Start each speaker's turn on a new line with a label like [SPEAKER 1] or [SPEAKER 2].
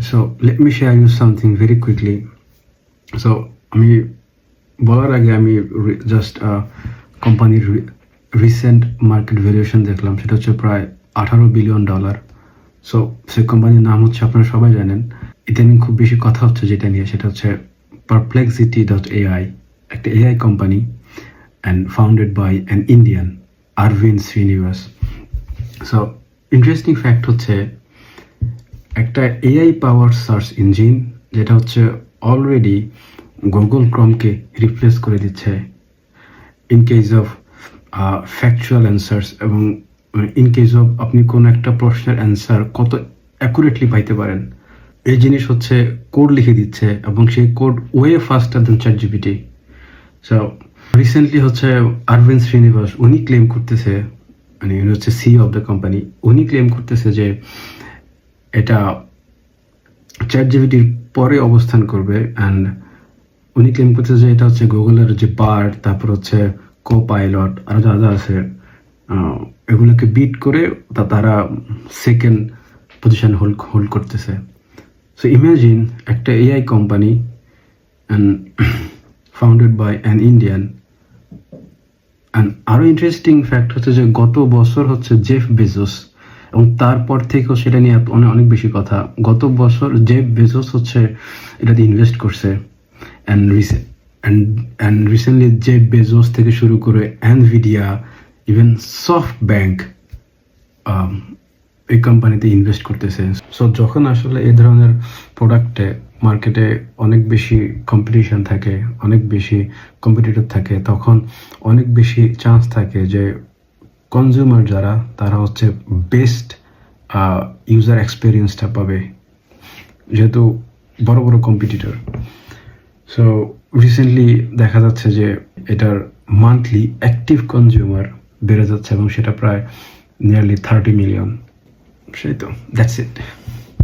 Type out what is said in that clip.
[SPEAKER 1] So let me share you something very quickly. So আমি বলার আগে আমি জাস্ট কোম্পানির রিসেন্ট মার্কেট ভ্যালুয়েশন দেখলাম, সেটা হচ্ছে প্রায় $18 বিলিয়ন। সো সেই কোম্পানির নাম হচ্ছে, আপনারা সবাই জানেন, ইদানিং খুব বেশি কথা হচ্ছে যেটা নিয়ে, সেটা হচ্ছে Perplexity.ai, একটা AI company and founded by an Indian, Aravind Srinivas. So interesting fact হচ্ছে, একটা এআই পাওয়ার সার্চ ইঞ্জিন যেটা হচ্ছে অলরেডি গুগল ক্রমকে রিপ্লেস করে দিচ্ছে in case of factual answers, এবং ইন কেস অফ আপনি কোনো একটা প্রশ্নের অ্যান্সার কত অ্যাকুরেটলি পাইতে পারেন, এই জিনিস হচ্ছে কোড লিখে দিচ্ছে, এবং সেই কোড ওয়ে ফাস্টার দেন চ্যাটজিপিটি। সো রিসেন্টলি হচ্ছে আরভিন্দ শ্রীনিবাস উনি ক্লেম করতেছে, মানে উনি হচ্ছে সিইও অফ দ্য কোম্পানি, উনি ক্লেম করতেছে যে এটা চ্যাটজিপিটির পরে অবস্থান করবে। অ্যান্ড উনি ক্লেম করতেছে যে এটা হচ্ছে গুগলের যে বার্ড, তারপর হচ্ছে কো-পাইলট, আরও যা যা আছে এগুলোকে বিট করে তারা সেকেন্ড পজিশন হোল্ড করতেছে। সো ইমাজিন একটা AI company and founded by an Indian. And আরও ইন্টারেস্টিং ফ্যাক্ট হচ্ছে যে গত বছর হচ্ছে জেফ বেজোস, এবং তারপর থেকেও সেটা নিয়ে অনেক বেশি কথা, গত বছর জেফ বেজোস হচ্ছে এটাতে ইনভেস্ট করছে। অ্যান্ড রিসেন্টলি জেফ বেজোস থেকে শুরু করে এনভিডিয়া, ইভেন সফট ব্যাংক এই কোম্পানিতে ইনভেস্ট করতেছে। সো যখন আসলে এই ধরনের প্রোডাক্টে মার্কেটে অনেক বেশি কম্পিটিশন থাকে, অনেক বেশি কম্পিটিটর থাকে, তখন অনেক বেশি চান্স থাকে যে কনজিউমার যারা, তারা হচ্ছে বেস্ট ইউজার এক্সপিরিয়েন্সটা পাবে, যেহেতু বড় বড় কম্পিটিটর। সো রিসেন্টলি দেখা যাচ্ছে যে এটার মান্থলি অ্যাক্টিভ কনজিউমার বেড়ে যাচ্ছে, এবং সেটা প্রায় নিয়ারলি 30 মিলিয়ন। সেই তো, দ্যাটস ইট।